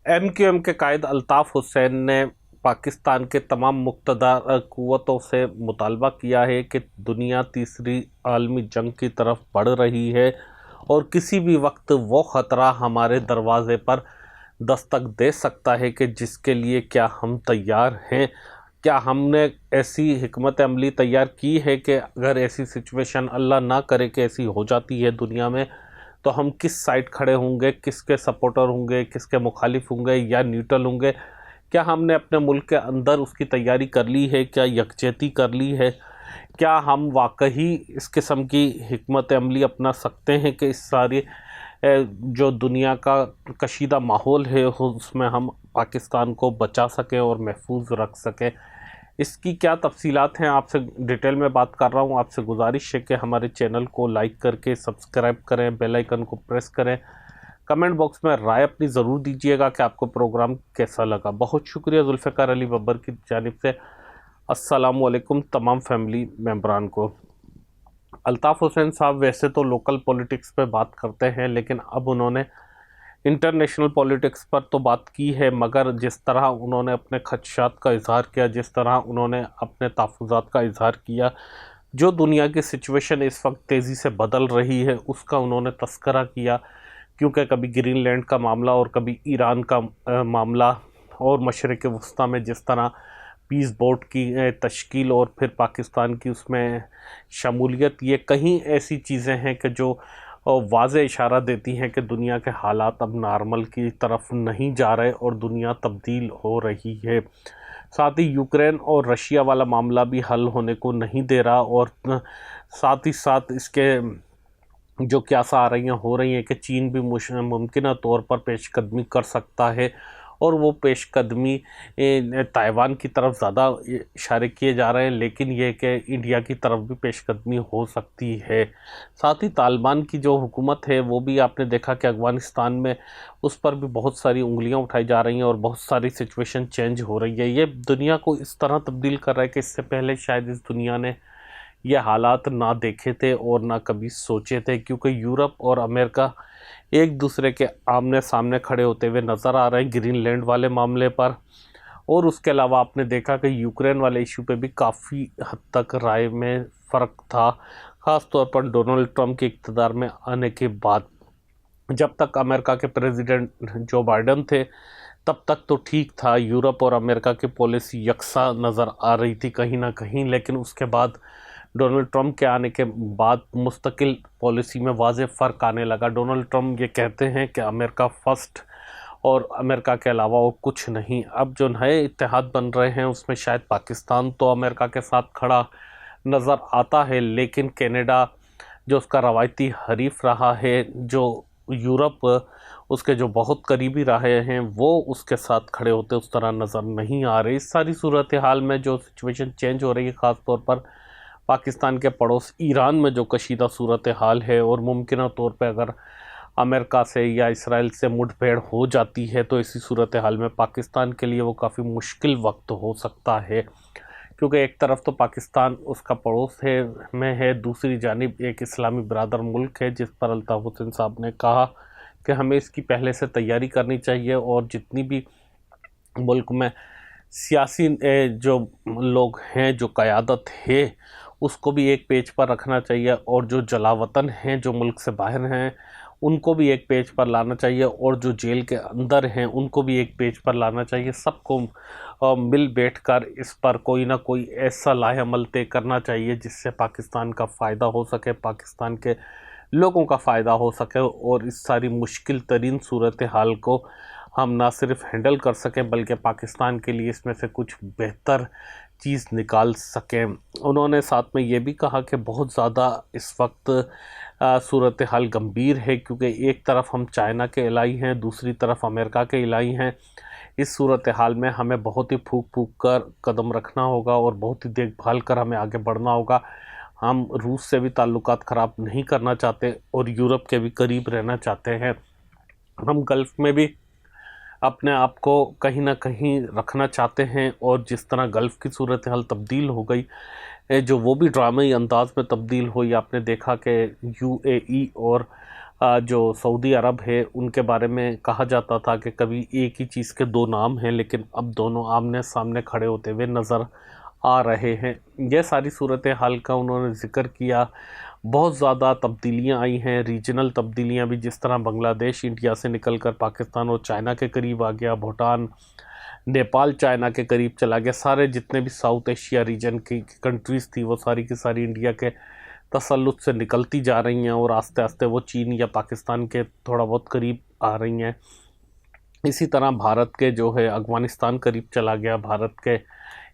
MQM के कायद अल्ताफ़ हुसैन ने पाकिस्तान के तमाम मुक़्तदर क़ुव्वतों से मुतालबा किया है कि दुनिया तीसरी आलमी जंग की तरफ बढ़ रही है और किसी भी वक्त वो ख़तरा हमारे दरवाज़े पर दस्तक दे सकता है कि जिसके लिए क्या हम तैयार हैं। क्या हमने ऐसी हिकमत अमली तैयार की है कि अगर ऐसी सिचुएशन अल्लाह ना करे कि ऐसी हो जाती है दुनिया में, तो हम किस साइड खड़े होंगे, किसके सपोर्टर होंगे, किसके मुखालिफ होंगे या न्यूट्रल होंगे। क्या हमने अपने मुल्क के अंदर उसकी तैयारी कर ली है, क्या यकजहती कर ली है, क्या हम वाकई इस किस्म की हिकमत अमली अपना सकते हैं कि इस सारी जो दुनिया का कशीदा माहौल है उसमें हम पाकिस्तान को बचा सकें और महफूज रख सकें। इसकी क्या तफसीलात हैं, आपसे डिटेल में बात कर रहा हूं। आपसे गुजारिश है कि हमारे चैनल को लाइक करके सब्सक्राइब करें, बेल आइकन को प्रेस करें, कमेंट बॉक्स में राय अपनी ज़रूर दीजिएगा कि आपको प्रोग्राम कैसा लगा। बहुत शुक्रिया जुल्फ़िकार अली बब्बर की जानिब से। अस्सलाम वालेकुम तमाम फैमिली मेम्बरान को। अल्ताफ़ हुसैन साहब वैसे तो लोकल पॉलिटिक्स पे बात करते हैं, लेकिन अब उन्होंने इंटरनेशनल पॉलिटिक्स पर तो बात की है, मगर जिस तरह उन्होंने अपने खदशात का इजहार किया, जिस तरह उन्होंने अपने तहफ़्फ़ुज़ात का इजहार किया, जो दुनिया की सिचुएशन इस वक्त तेज़ी से बदल रही है उसका उन्होंने तस्करा किया। क्योंकि कभी ग्रीनलैंड का मामला और कभी ईरान का मामला और मशरिक़ वस्ता में जिस तरह पीस बोर्ड की तश्कील और फिर पाकिस्तान की उसमें शमूलियत, ये कहीं ऐसी चीज़ें हैं कि जो वाज़े इशारा देती हैं कि दुनिया के हालात अब नॉर्मल की तरफ नहीं जा रहे और दुनिया तब्दील हो रही है। साथ ही यूक्रेन और रशिया वाला मामला भी हल होने को नहीं दे रहा, और साथ ही साथ इसके जो क्यासा आ रही हैं हो रही हैं कि चीन भी मुमकिन तौर पर पेशकदमी कर सकता है, और वो पेशकदमी ताइवान की तरफ ज़्यादा इशारे किए जा रहे हैं, लेकिन ये कि इंडिया की तरफ भी पेशकदमी हो सकती है। साथ ही तालिबान की जो हुकूमत है वो भी आपने देखा कि अफ़गानिस्तान में उस पर भी बहुत सारी उंगलियां उठाई जा रही हैं और बहुत सारी सिचुएशन चेंज हो रही है। ये दुनिया को इस तरह तब्दील कर रहा है कि इससे पहले शायद इस दुनिया ने ये हालात ना देखे थे और ना कभी सोचे थे, क्योंकि यूरोप और अमेरिका एक दूसरे के आमने सामने खड़े होते हुए नज़र आ रहे हैं ग्रीनलैंड वाले मामले पर। और उसके अलावा आपने देखा कि यूक्रेन वाले इशू पे भी काफ़ी हद तक राय में फ़र्क था, ख़ास तौर पर डोनाल्ड ट्रंप के इक़्तिदार में आने के बाद। जब तक अमेरिका के प्रेसिडेंट जो बाइडन थे तब तक तो ठीक था, यूरोप और अमेरिका की पॉलिसी यकसा नज़र आ रही थी कहीं ना कहीं, लेकिन उसके बाद डोनाल्ड ट्रंप के आने के बाद मुस्तकिल पॉलिसी में वाज़े फ़र्क आने लगा। डोनाल्ड ट्रंप ये कहते हैं कि अमेरिका फ़र्स्ट और अमेरिका के अलावा और कुछ नहीं। अब जो नए इत्तेहाद बन रहे हैं उसमें शायद पाकिस्तान तो अमेरिका के साथ खड़ा नज़र आता है, लेकिन कनाडा जो उसका रवायती हरीफ रहा है, जो यूरोप उसके जो बहुत करीबी रहे हैं, वो उसके साथ खड़े होते उस तरह नज़र नहीं आ रहे। इस सारी सूरत हाल में जो सिचुएशन चेंज हो रही है, ख़ास तौर पर पाकिस्तान के पड़ोस ईरान में जो कशीदा सूरत हाल है, और मुमकिन तौर पे अगर अमेरिका से या इसराइल से मुठभेड़ हो जाती है तो इसी सूरत हाल में पाकिस्तान के लिए वो काफ़ी मुश्किल वक्त हो सकता है। क्योंकि एक तरफ तो पाकिस्तान उसका पड़ोस है, दूसरी जानिब एक इस्लामी बरादर मुल्क है, जिस पर अल्ताफ़ हुसैन साहब ने कहा कि हमें इसकी पहले से तैयारी करनी चाहिए, और जितनी भी मुल्क में सियासी जो लोग हैं, जो क़यादत है, उसको भी एक पेज पर रखना चाहिए, और जो जलावतन हैं, जो मुल्क से बाहर हैं, उनको भी एक पेज पर लाना चाहिए, और जो जेल के अंदर हैं उनको भी एक पेज पर लाना चाहिए। सबको मिल बैठकर इस पर कोई ना कोई ऐसा लाहेअमल तय करना चाहिए जिससे पाकिस्तान का फ़ायदा हो सके, पाकिस्तान के लोगों का फ़ायदा हो सके, और इस सारी मुश्किल तरीन सूरत हाल को हम ना सिर्फ हैंडल कर सकें बल्कि पाकिस्तान के लिए इसमें से कुछ बेहतर चीज़ निकाल सकें। उन्होंने साथ में ये भी कहा कि बहुत ज़्यादा इस वक्त सूरत हाल गंभीर है, क्योंकि एक तरफ हम चाइना के इलाई हैं, दूसरी तरफ अमेरिका के इलाई हैं। इस सूरत हाल में हमें बहुत ही फूक फूक कर कदम रखना होगा और बहुत ही देखभाल कर हमें आगे बढ़ना होगा। हम रूस से भी ताल्लुकात ख़राब नहीं करना चाहते और यूरोप के भी करीब रहना चाहते हैं। हम गल्फ़ में भी अपने आप को कहीं ना कहीं रखना चाहते हैं, और जिस तरह गल्फ़ की सूरत हाल तब्दील हो गई, जो वो भी ड्रामेई अंदाज में तब्दील हुई। आपने देखा कि UAE और جو سعودی عرب ہے ان کے بارے میں کہا جاتا تھا کہ کبھی ایک ہی چیز کے دو نام ہیں، لیکن اب دونوں آمنے سامنے کھڑے ہوتے ہوئے نظر آ رہے ہیں۔ یہ ساری صورتحال کا انہوں نے ذکر کیا۔ بہت زیادہ تبدیلیاں آئی ہیں، ریجنل تبدیلیاں بھی، جس طرح بنگلہ دیش انڈیا سے نکل کر پاکستان اور چائنا کے قریب آ گیا، بھوٹان نیپال چائنا کے قریب چلا گیا، سارے جتنے بھی ساؤتھ ایشیا ریجن کی کنٹریز تھی وہ ساری کی ساری انڈیا کے تسلط سے نکلتی جا رہی ہیں اور آہستہ آہستہ وہ چین یا پاکستان کے تھوڑا بہت قریب آ رہی ہیں۔ اسی طرح بھارت کے جو ہے افغانستان قریب چلا گیا، بھارت کے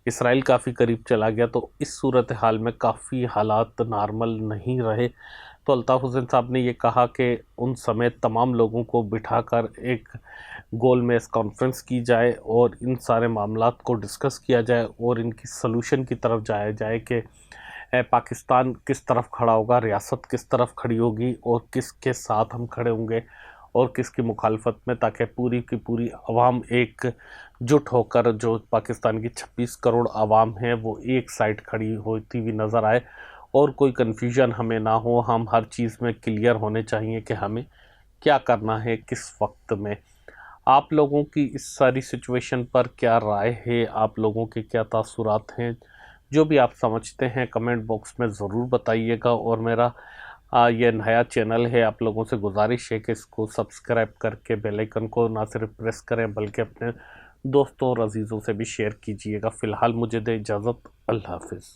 اسرائیل کافی قریب چلا گیا، تو اس صورتحال میں کافی حالات نارمل نہیں رہے۔ تو الطاف حسین صاحب نے یہ کہا کہ ان سمیت تمام لوگوں کو بٹھا کر ایک گول میز کانفرنس کی جائے اور ان سارے معاملات کو ڈسکس کیا جائے اور ان کی سلوشن کی طرف جایا جائے کہ پاکستان کس طرف کھڑا ہوگا، ریاست کس طرف کھڑی ہوگی اور کس کے ساتھ ہم کھڑے ہوں گے اور کس کی مخالفت میں، تاکہ پوری کی پوری عوام ایک جٹ ہو کر، جو پاکستان کی 26 کروڑ عوام ہیں، وہ ایک سائڈ کھڑی ہوتی ہوئی نظر آئے اور کوئی کنفیوژن ہمیں نہ ہو۔ ہم ہر چیز میں کلیئر ہونے چاہیے کہ ہمیں کیا کرنا ہے کس وقت میں۔ آپ لوگوں کی اس ساری سچویشن پر کیا رائے ہے؟ آپ لوگوں کے کیا تاثرات ہیں؟ جو بھی آپ سمجھتے ہیں کمنٹ باکس میں ضرور بتائیے گا، اور میرا یہ نیا چینل ہے، آپ لوگوں سے گزارش ہے کہ اس کو سبسکرائب کر کے بیل آئیکن کو نہ صرف پریس کریں بلکہ اپنے دوستوں اور عزیزوں سے بھی شیئر کیجئے گا۔ فی الحال مجھے دے اجازت، اللہ حافظ۔